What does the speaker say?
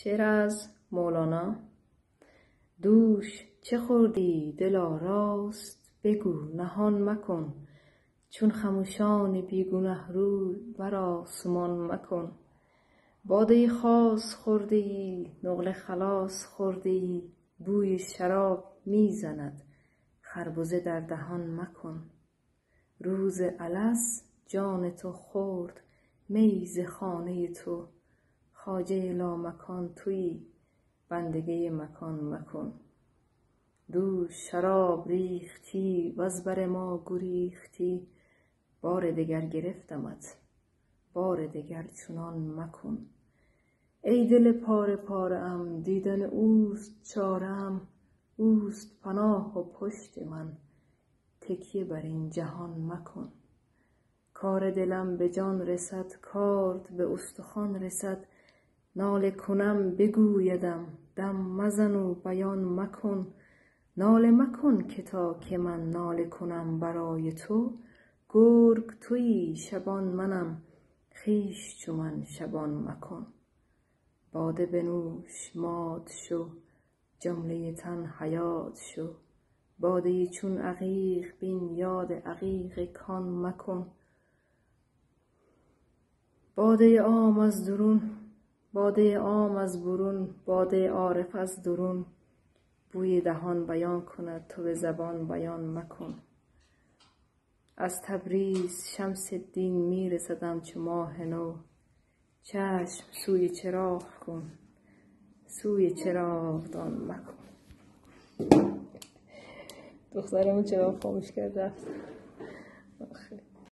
شعر از مولانا. دوش چه خوردی دلا راست بگو نهان مکن، چون خموشان بیگنه روی بر آسمان مکن. باده خاص خورده ای نقل خلاص خورده ای، بوی شراب می زند خربزه در دهان مکن. روز الست جان تو خورد می ز خانه تو، خواجه لامکان تویی بندگی مکان مکن. دوش شراب ریختی وز بر ما گریختی، بار دگر گرفتمت بار دگر چنان مکن. ای دل پاره پاره ام دیدن اوست چاره ام، اوست پناه و پشت من تکیه بر این جهان مکن. کار دلم به جان رسد کارد به استخوان رسد، ناله کنم بگویدم دم مزن و بیان مکن. ناله مکن که تا که من ناله کنم برای تو، گرگ تویی شبان منم خویش چو من شبان مکن. باده بنوش مات شو جمله تن حیات شو، باده چون عقیق بین یاد عقیق کان مکن. باده عام از درون باده عام از برون، باده عارف از درون، بوی دهان بیان کند تو به زبان بیان مکن. از تبریز شمس الدین می رسدم چو ماه نو، چشم سوی چراغ کن سوی چراغدان مکن. دخترمون چراغ خاموش کرد رفت.